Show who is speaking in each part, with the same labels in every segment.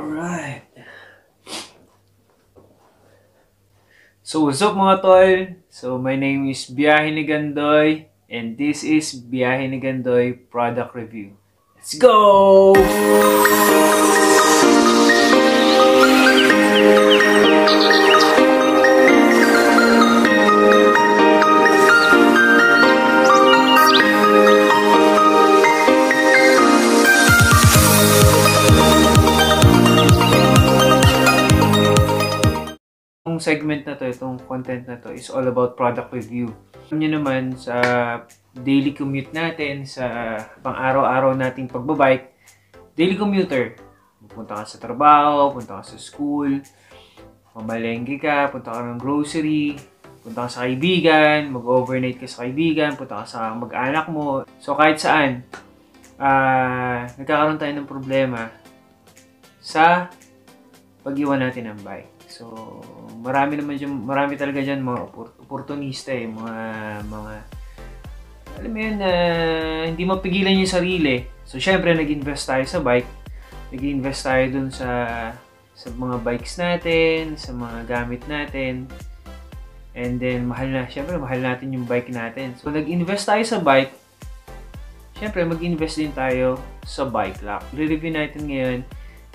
Speaker 1: Alright. So what's up mga tol? So my name is Biyahe ni Gandoy and this is Biyahe ni Gandoy Product Review. Let's go! Itong segment na to, itong content na to is all about product review. Alam nyo naman sa daily commute natin, sa pang-araw-araw nating pagbabike, daily commuter. Punta ka sa trabaho, punta ka sa school, mamalengke ka, punta ka ng grocery, punta ka sa kaibigan, mag-overnight ka sa kaibigan, punta ka sa mag-anak mo. So kahit saan, nagkakaroon tayo ng problema sa pag-iwan natin ng bike. So, marami talaga dyan mga oportunista mga alam mo yun, hindi mapigilan yung sarili. So, syempre, nag-invest tayo sa bike. Nag-invest tayo dun sa mga bikes natin, sa mga gamit natin. And then, syempre, mahal natin yung bike natin. So, nag-invest tayo sa bike. Syempre, mag-invest din tayo sa bike lock. Re-review natin ngayon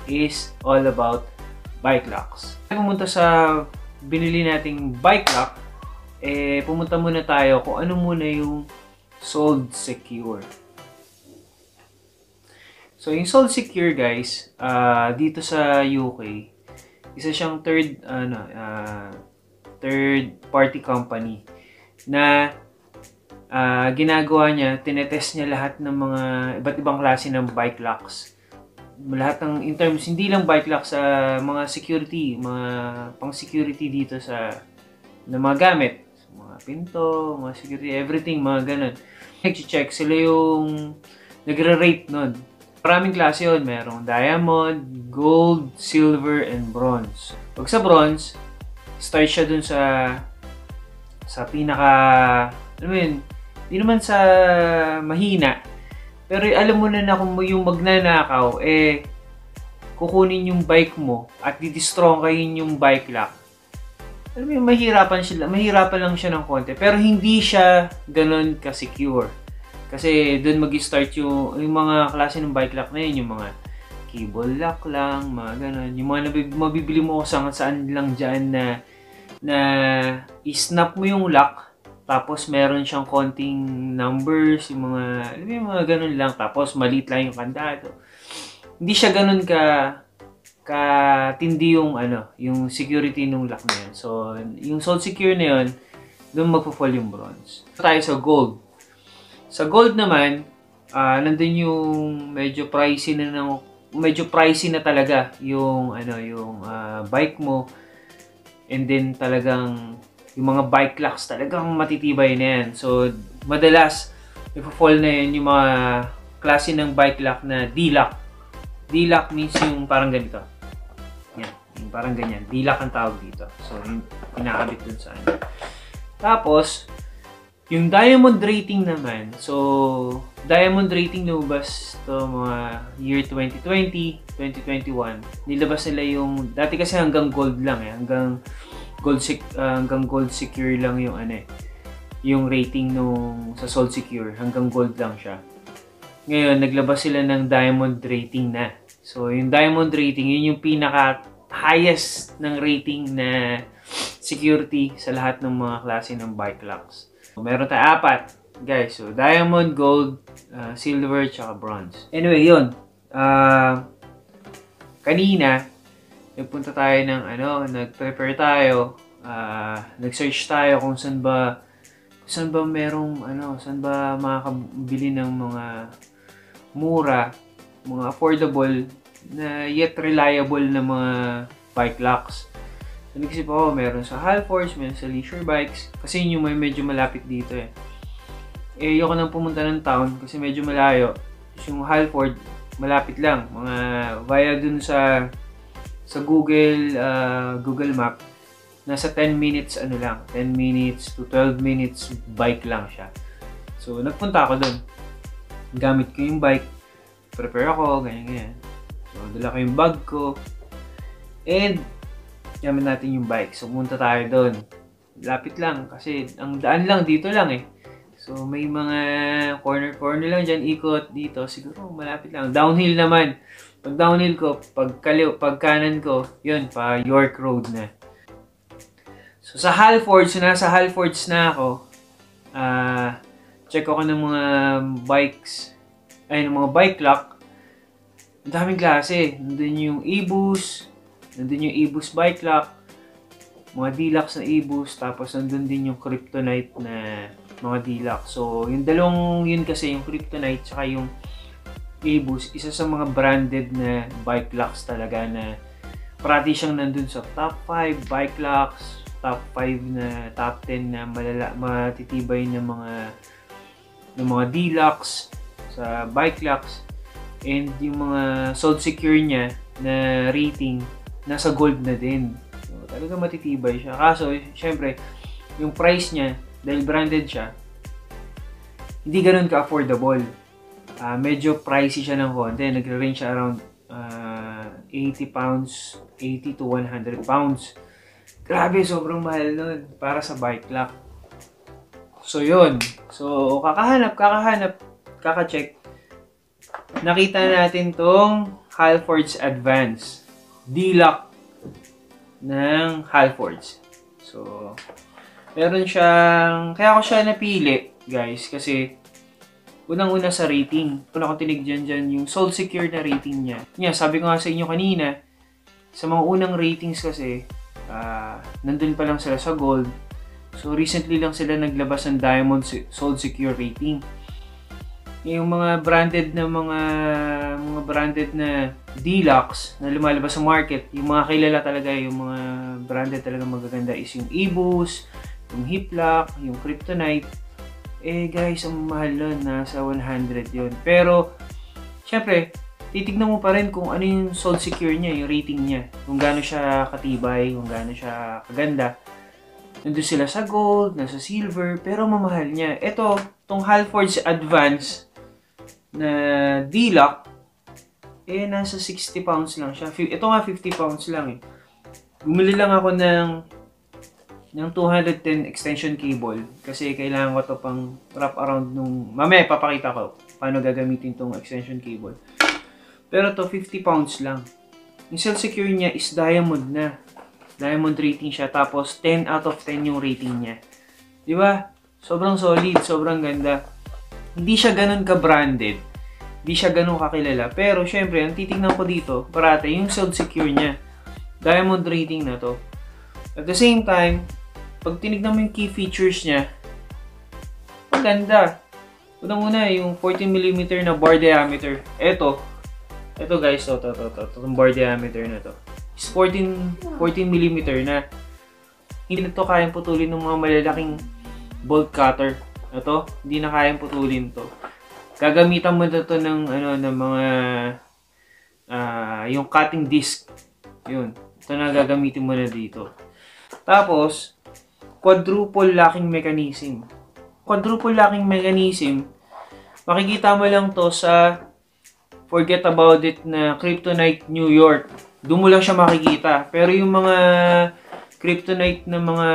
Speaker 1: is all about bike locks. Pumunta sa binili nating bike lock, pumunta muna tayo kung ano muna yung Sold Secure. So, yung Sold Secure guys, dito sa UK, isa siyang third party company na ginagawa niya, tinetest niya lahat ng mga iba't ibang klase ng bike locks. Lahat ng in terms, hindi lang bike lock, sa mga security, mga pang-security dito sa mga gamit. Mga pinto, mga security, everything, mga ganun. Check sila yung nagre-rate nun. Maraming klase yun. Merong diamond, gold, silver, and bronze. Pag sa bronze, start siya dun sa pinaka, alam mo yun, hindi naman sa mahina. Pero alam mo na kung yung magnanakaw, kukunin yung bike mo at di-destroy yung bike lock. Alam mo yung mahirapan lang siya ng konti. Pero hindi siya ganun ka-secure. Kasi doon mag-start yung mga klase ng bike lock na yun, yung mga cable lock lang, mga ganun. Yung mga mabibili mo saan lang dyan na i-snap mo yung lock. Tapos, meron siyang konting numbers, yung mga ganun lang. Tapos, maliit lang yung kandado. Hindi siya ganun katindi yung security ng lock na yun. So, yung Sold Secure na yun, doon magpo-fall yung bronze. Tayo sa gold. Sa gold naman, nandun yung medyo pricey na talaga yung bike mo. And then, talagang yung mga bike locks talagang matitibay na yan. So, madalas, nagpo-fall na yan yung mga klase ng bike lock na D-lock. D-lock means yung parang ganito. Yan, yung parang ganyan. D-lock ang tawag dito. So, yung pinakabit dun sa ano. Tapos, yung diamond rating naman. So, diamond rating nilabas to mga year 2020, 2021. Nilabas nila yung, dati kasi hanggang gold lang hanggang gold secure lang yung rating sa Sold Secure, hanggang gold lang siya. Ngayon naglabas sila ng diamond rating na. So yung diamond rating, yun yung pinaka highest ng rating na security sa lahat ng mga klase ng bike locks. So, meron tayo 4 guys. So diamond, gold, silver, tsaka bronze. Anyway, yun. Kanina nagpunta tayo nag-prepare tayo, nag-search tayo kung saan ba makakabili ng mga mura, mga affordable, na yet reliable na mga bike locks. So, nag-isip ako, meron sa Halfords, meron sa Leisure Bikes, kasi yun yung medyo malapit dito ayoko nang pumunta ng town kasi medyo malayo. Yung Halford, malapit lang, mga via dun sa Google Map, nasa 10 minutes 10 minutes to 12 minutes bike lang siya. So nagpunta ako doon. Gamit ko yung bike, prepare ako, ganyan. So dala ko yung bag ko, And, gamit natin yung bike. So, punta tayo doon. Lapit lang kasi ang daan lang dito lang eh. So, may mga corner-corner lang dyan, ikot dito. Siguro, malapit lang. Downhill naman. Pag downhill ko, pag kanan ko, yun, pa York Road na. So, sa Halfords, nasa Halfords na ako, check ako ng mga bikes, ay, ng mga bike lock. Ang daming klase. Nandun yung e-boost, nandun yung e-boost bike lock, mga deluxe na e-boost, tapos nandun din yung kryptonite na mga deluxe. So, yung dalawang yun kasi, yung kryptonite tsaka yung e-boost, isa sa mga branded na bike locks talaga na parati siyang nandun sa top 5 bike locks, top 5 na top 10 na matitibay na mga deluxe sa bike locks, and yung mga sold secure niya na rating nasa gold na din. So, talaga matitibay siya. Kaso, syempre, yung price niya, dahil branded siya, hindi ganun ka-affordable. Medyo pricey siya ng konti. Nagre-range siya around 80 pounds, 80 to 100 pounds. Grabe, sobrang mahal nun para sa bike lock. So, yun. So, kaka-check. Nakita natin tong Halfords Advance D-Lock ng Halfords. So, meron siyang, kaya ako siya napili, guys, kasi unang-una sa rating. Una ko tinignan dyan yung Sold Secure na rating niya. Sabi ko nga sa inyo kanina, sa mga unang ratings kasi, nandun pa lang sila sa gold. So, recently lang sila naglabas ng Diamond Sold Secure rating. Yung mga branded na deluxe na lumalabas sa market, yung mga kilala talaga, yung mga branded talaga magaganda is yung e-boost, yung hip-lock, yung kryptonite. Eh guys, ang mahal nun, nasa 100 yun. Pero, syempre, titignan mo pa rin kung ano yung sold secure niya, yung rating niya. Kung gaano siya katibay, kung gaano siya kaganda. Nandun sila sa gold, nasa silver, pero mamahal niya. Ito, tong Halfords Advance na D-Lock, eh nasa 60 pounds lang siya. Ito nga 50 pounds lang eh. Bumili lang ako ng 210 extension cable kasi kailangan ko to pang wrap around nung... Mamaya papakita ko paano gagamitin tong extension cable. Pero to 50 pounds lang. Yung cell secure niya is diamond na. Diamond rating siya. Tapos 10 out of 10 yung rating niya. Diba? Sobrang solid. Sobrang ganda. Hindi siya ganun ka-branded. Hindi siya ganun kakilala. Pero syempre, ang titignan ko dito, parate, yung cell secure niya. Diamond rating na to. At the same time, pag tinignan mo yung key features niya, maganda. Unang-una, yung 14mm na bar diameter. Ito guys, itong bar diameter na to is 14mm na. Hindi na to kayang putulin ng mga malalaking bolt cutter. Ito, hindi na kayang putulin to. Gagamitan mo na to ng mga yung cutting disc. Yun. Ito na gagamitin mo na dito. Tapos, quadruple locking mechanism. Quadruple locking mechanism, makikita mo lang to sa Forget About It na Kryptonite New York. Doon mo lang siya makikita. Pero yung mga Kryptonite na mga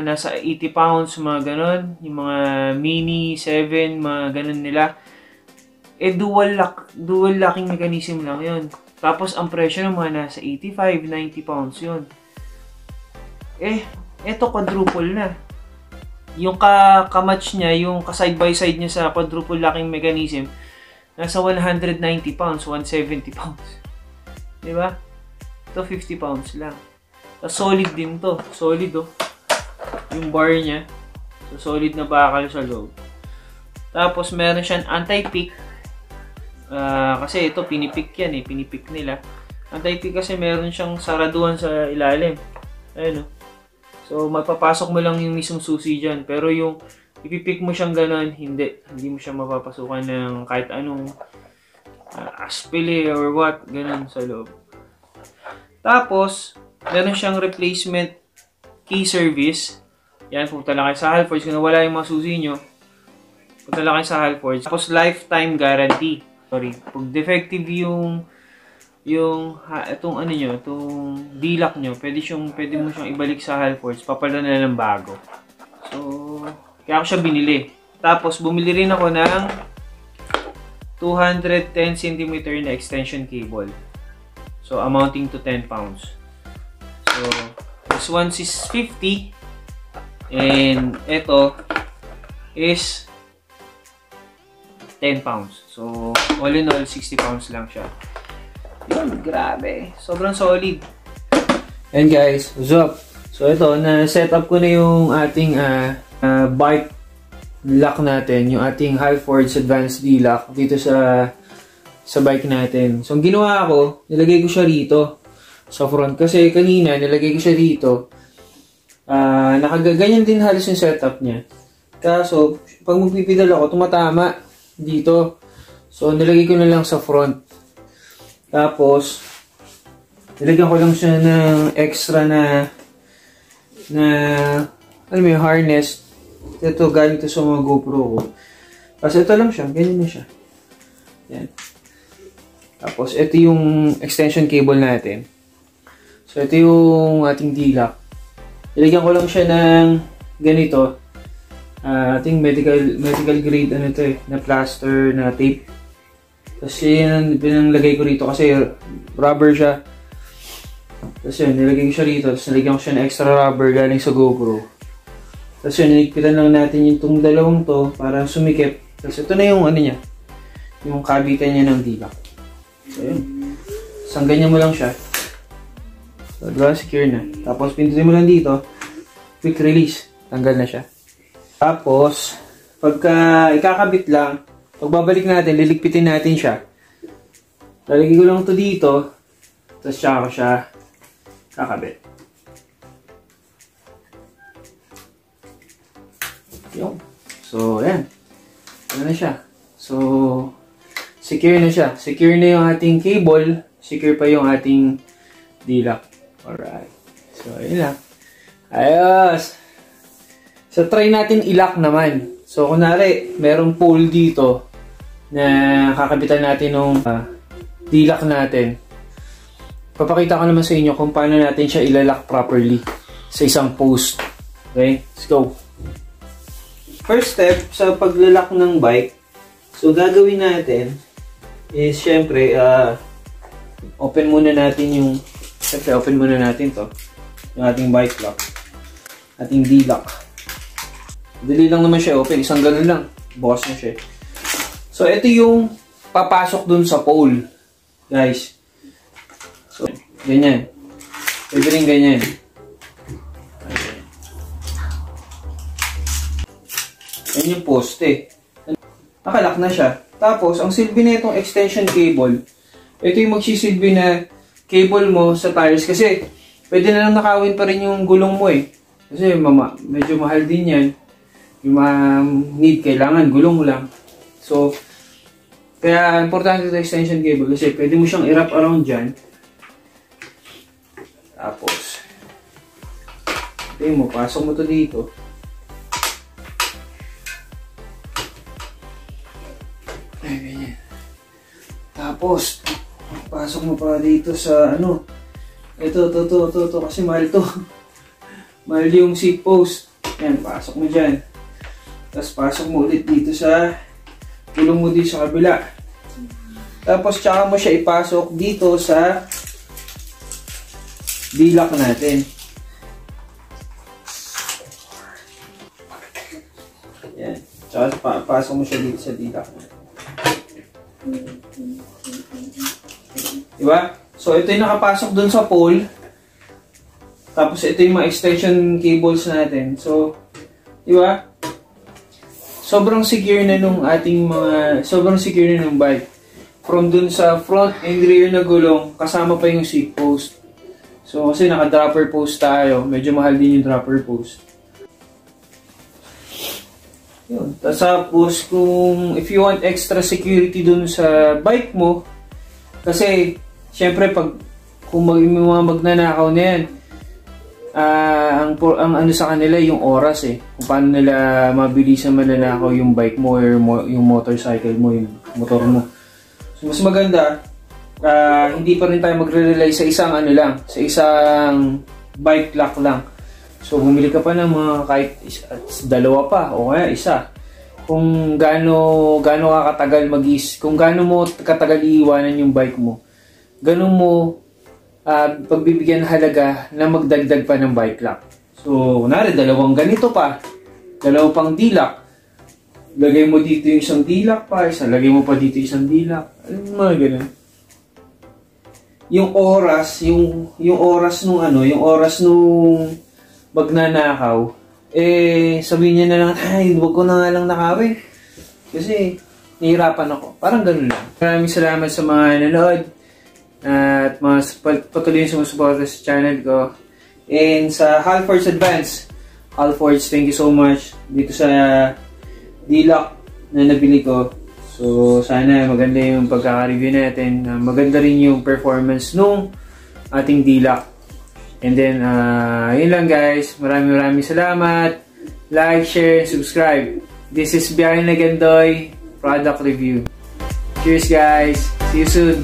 Speaker 1: nasa 80 pounds, mga ganon, yung mga Mini 7, mga ganon nila, eh dual locking mechanism lang yun. Tapos ang presyo ng mga nasa 85, 90 pounds yun. Eh, eto quadruple na. Yung ka-match niya, yung ka-side by side niya sa quadruple locking mechanism, nasa 190 pounds, 170 pounds. Diba? Ito 50 pounds lang. Solid din to. Solid oh. Yung bar niya. So, solid na bakal sa loob. Tapos, meron siyang anti-pick. Kasi ito, pinipick yan eh. Pinipick nila. Anti-pick kasi meron siyang saraduhan sa ilalim. Ayun oh. So, mapapasok mo lang yung mismong susi dyan. Pero yung ipipick mo siyang ganon, hindi. Hindi mo siya mapapasukan ng kahit anong aspili or what. Ganon sa loob. Tapos, meron siyang replacement key service. Yan, punta lang kayo sa Halfords. Kung nawala yung mga susi nyo, punta lang kayo sa Halfords. Tapos, lifetime guarantee. Sorry, pag defective yung itong ano nyo, itong D-lock nyo, pwede mo siyang ibalik sa Halfords, papalitan na ng bago. So, kaya ako siya binili. Tapos, bumili rin ako ng 210 cm na extension cable. So, amounting to 10 pounds. So, this one is 50. And, ito is 10 pounds. So, all in all, 60 pounds lang siya. Yun, grabe. Sobrang solid. And guys, what's up? So, ito, na-set up ko na yung ating bike lock natin. Yung ating Halfords Advanced D-Lock dito sa bike natin. So, ang ginawa ko, nilagay ko siya rito sa front. Kasi kanina, nilagay ko siya dito. Nakagaganyan din halos yung setup niya. Kaso, pag magpipidal ako, tumatama dito. So, nilagay ko na lang sa front. Tapos, nilagyan ko lang siya ng extra na alam mo yung harness. Ito, galing to sa mga GoPro ko. Kasi ito lang siya. Ganyan na siya. Yan. Tapos, ito yung extension cable natin. So, ito yung ating D-lock. Nilagyan ko lang siya ng ganito. Ating medical grade na plaster na tape. Kasi yun, pinanglagay ko rito kasi rubber siya. Tapos yun, nilagay ko siya rito. Tapos nilagyan ko siya ng extra rubber galing sa GoPro. Tapos yun, niligpitan lang natin yung itong dalawang to para sumikip. Tapos ito na yung ano niya. Yung kabitan niya ng D-lock. So yun. Sangganyan mo lang siya. So diba, secure na. Tapos pindutin mo lang dito. Quick release. Tanggal na siya. Tapos, pagka ikakabit lang, pagbabalik natin, liligpitin natin siya. Lalagay ko lang ito dito. Tapos siya ako siya kakabit. Yung. So, ayan. Ano na siya? So, secure na siya. Secure na yung ating cable. Secure pa yung ating D-lock. Alright. So, ayun lang. Ayos! So, try natin i-lock naman. So, kunwari, merong pole dito na kakabitan natin ng D-lock natin. Papakita ko naman sa inyo kung paano natin siya ilalock properly sa isang post. Okay? Let's go! First step sa paglalak ng bike, so gagawin natin is syempre, open muna natin to, yung ating bike lock, ating D-lock. Dali lang naman siya open, isang ganun lang, bukas na siya. So ito yung papasok dun sa pole, guys. So, ganyan. Pwede rin ganyan. Yan yung poste. Nakalock na siya. Tapos, ang silbi na itong extension cable, ito yung magsisilbi na cable mo sa tires. Kasi, pwede na lang nakawin pa rin yung gulong mo eh. Kasi, medyo mahal din yan. Yung need, kailangan, gulong mo lang. So, kaya, importante ito extension cable. Kasi, pwede mo siyang i-wrap around dyan. Tapos, ito yung pasok mo to dito. Ganyan. Tapos, pasok mo pa dito sa ano. Ito, kasi mahal to. Mahal yung seat post. Yan, pasok mo dyan. Tapos, pasok mo ulit dito sa gulong mo dito sa kabila. Tapos, tsaka mo siya ipasok dito sa D-lock natin. Yan. Tsaka, pasok mo siya dito sa D-lock natin. Diba? So, ito yung nakapasok dun sa pole. Tapos, ito yung mga extension cables natin. So, diba? Sobrang secure na nung bike. From dun sa front and rear na gulong, kasama pa yung seat post. So, kasi naka-dropper post tayo. Medyo mahal din yung dropper post. Yun. Tapos, if you want extra security dun sa bike mo, kasi, syempre, kung mga magnanakaw na yan, ang ano sa kanila, yung oras eh. Kung paano nila mabilisan mananakaw yung bike mo or yung motorcycle mo, yung motor mo. So, mas maganda, hindi pa rin tayo magre-rely sa isang ano lang, sa isang bike lock lang. So bumili ka pa ng mga kahit dalawa pa o kaya isa. Kung gaano ka katagal kung gaano mo katagal iiwanan yung bike mo, gaano mo pagbibigyan halaga na magdagdag pa ng bike lock. So, kunwari, dalawang ganito pa, dalawang pang D-lock. Lagay mo dito yung isang D-lock pa, lagay mo pa dito isang D-lock. Ano mga ganun. Yung oras nung magnanakaw, sabihin niya na lang, ay, huwag ko na nga lang nakawin. Kasi, nahihirapan ako. Parang ganun lang. Maraming salamat sa mga nanood at mga patuloy yung sumusuporta sa channel ko. And sa Halfords Advance, Halfords, thank you so much dito sa D-lock na nabili ko. So, sana maganda yung pagkaka-review natin. Maganda rin yung performance nung ating D-lock. And then, yun lang guys. Maraming salamat. Like, share, subscribe. This is Biyahe na Gandoy Product Review. Cheers guys. See you soon.